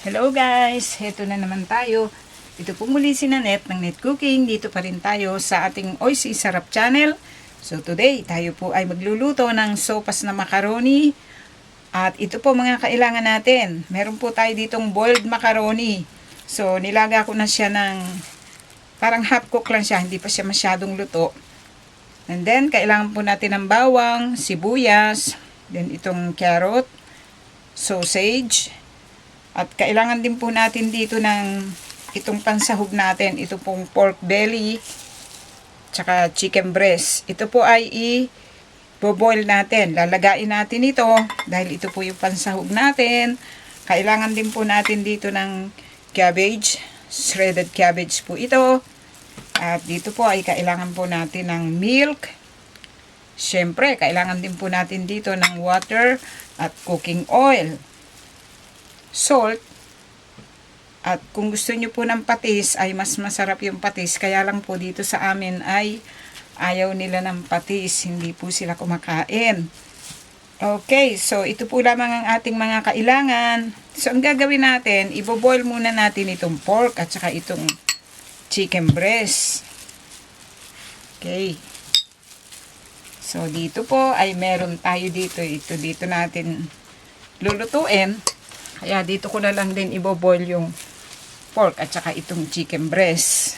Hello guys! Heto na naman tayo. Ito po muli si Nanette ng Net Cooking. Dito pa rin tayo sa ating Oisy Sarap channel. So today, tayo po ay magluluto ng sopas na macaroni. At ito po mga kailangan natin. Meron po tayo ditong boiled macaroni. So nilaga ko na siya ng parang half cook lang siya. Hindi pa siya masyadong luto. And then, kailangan po natin ng bawang, sibuyas, then itong carrot, sausage. At kailangan din po natin dito ng itong pansahog natin. Ito pong pork belly, tsaka chicken breast. Ito po ay i-boil natin. Lalagain natin ito dahil ito po yung pansahog natin. Kailangan din po natin dito ng cabbage. Shredded cabbage po ito. At dito po ay kailangan po natin ng milk. Siyempre, kailangan din po natin dito ng water at cooking oil. Salt, at kung gusto nyo po ng patis ay mas masarap yung patis, kaya lang po dito sa amin ay ayaw nila ng patis, hindi po sila kumakain. Okay, so ito po lamang ang ating mga kailangan. So ang gagawin natin, iboboil muna natin itong pork at saka itong chicken breast. Okay, so dito po ay meron tayo dito, ito dito natin lulutuin. Kaya dito ko na lang din iboboil yung pork at saka itong chicken breast.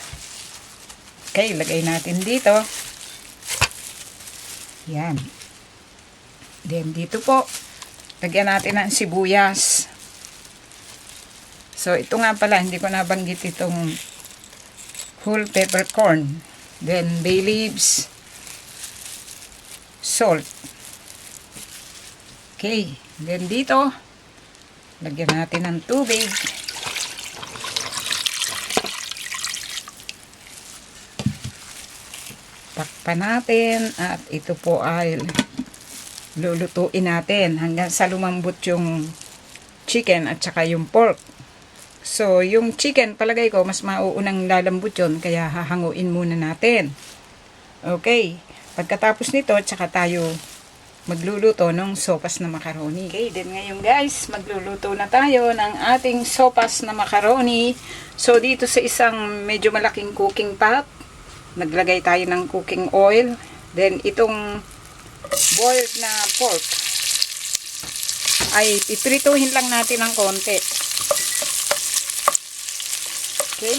Okay, lagay natin dito. Yan. Then dito po, lagyan natin ng sibuyas. So ito nga pala, hindi ko nabanggit itong whole peppercorn. Then bay leaves, salt. Okay, then dito, lagyan natin ng tubig. Takpan natin at ito po ay lulutuin natin hanggang sa lumambot yung chicken at saka yung pork. So, yung chicken, palagay ko, mas mauunang lalambot yun, kaya hahanguin muna natin. Okay. Pagkatapos nito, tsaka tayo magluluto ng sopas na macaroni. Okay, then ngayon guys, magluluto na tayo ng ating sopas na macaroni. So dito sa isang medyo malaking cooking pot, naglagay tayo ng cooking oil. Then itong boiled na pork ay piprituhin lang natin ng konti. Okay,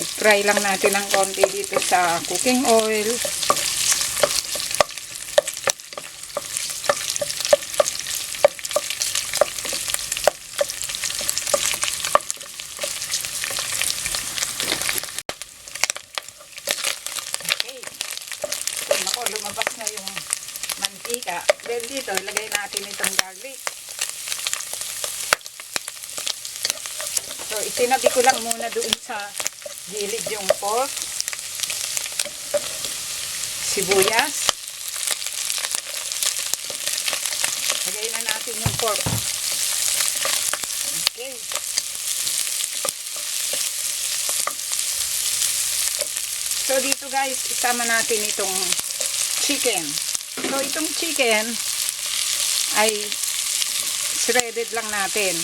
i-fry lang natin ng konti dito sa cooking oil. Lumabas na yung mantika. Then dito, ilagay natin itong garlic. So, itinabi ko lang muna doon sa gilid yung pork. Sibuyas. Lagay na natin yung pork. Okay. So, dito guys, isama natin itong chicken. So, itong chicken ay shredded lang natin.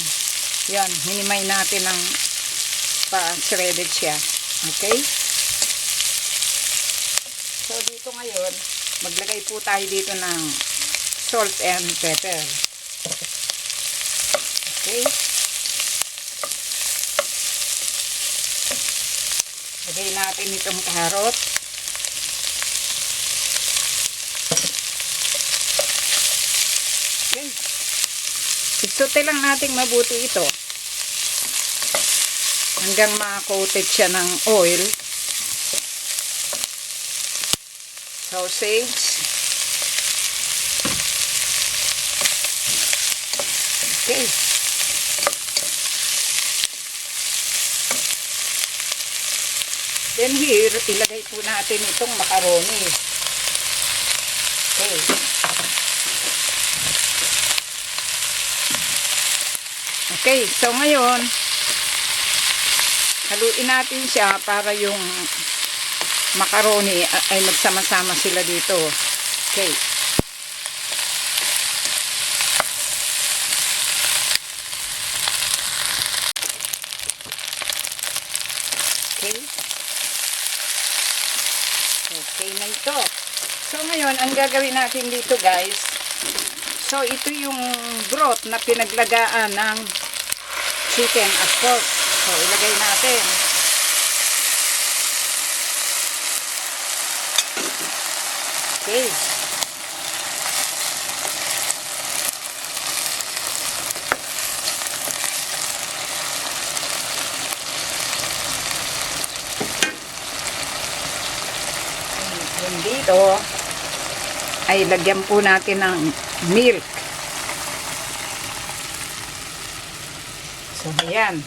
Yan, hinimay natin ng pa-shredded siya. Okay? So, dito ngayon, maglagay po tayo dito ng salt and pepper. Okay? Lagay natin itong carrot. Okay. Isute lang natin mabuti ito hanggang ma-coated siya ng oil. Sausage. Okay. Then here, ilagay po natin itong macaroni. Okay. Okay, so ngayon, haluin natin siya para yung macaroni ay magsama-sama sila dito. Okay. ito. So ngayon, ang gagawin natin dito guys, so ito yung broth na pinaglagaan ng chicken at pork. So ilagay natin. Okay. And dito ay lagyan po natin ng milk. So ayan.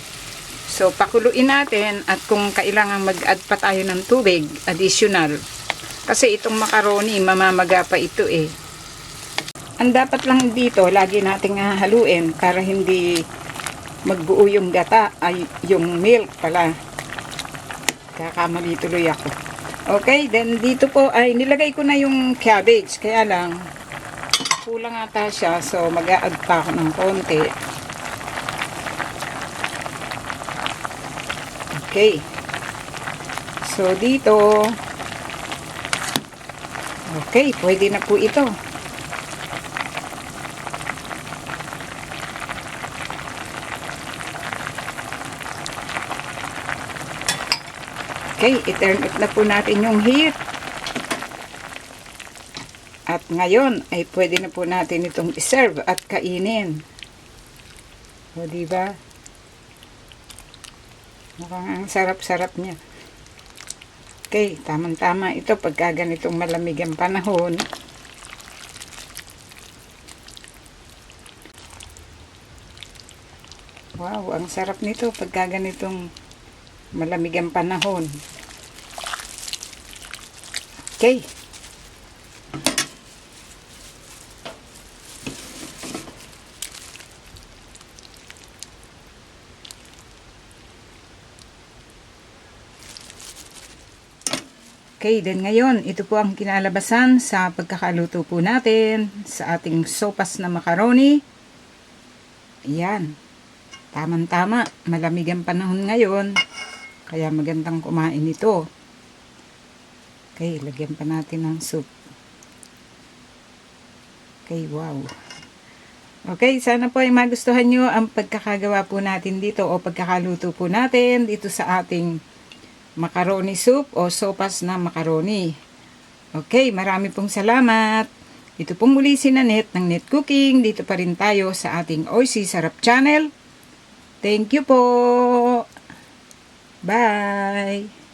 So pakuluin natin at kung kailangan mag-add pa tayo ng tubig, additional. Kasi itong macaroni, mamamaga pa ito eh. Ang dapat lang dito, lagi nating haluin para hindi magbuo yung gata, ay yung milk pala. Kakamali tuloy ako. Okay, then dito po ay nilagay ko na yung cabbage. Kaya lang, kulang ata siya. So mag-a-add pa ako ng konti. Okay. So dito, okay, pwede na po ito. Okay, i-turn up na po natin yung heat. At ngayon ay pwede na po natin itong i-serve at kainin. O diba? Mukhang ang sarap-sarap niya. Okay, tamang-tama ito pagka ganitong malamig ang panahon. Wow, ang sarap nito pagka ganitong malamig ang panahon. Okay. Okay, then ngayon, ito po ang kinalabasan sa pagkakaluto po natin sa ating sopas na macaroni. Ayan. Tamang-tama. Malamig ang panahon ngayon. Kaya magandang kumain ito. Okay, lagyan pa natin ng soup. Okay, wow. Okay, sana po ay magustuhan nyo ang pagkakagawa po natin dito o pagkakaluto po natin dito sa ating macaroni soup o sopas na macaroni. Okay, marami pong salamat. Ito pong muli si Nanette ng Net Cooking. Dito pa rin tayo sa ating OC Sarap Channel. Thank you po. Bye.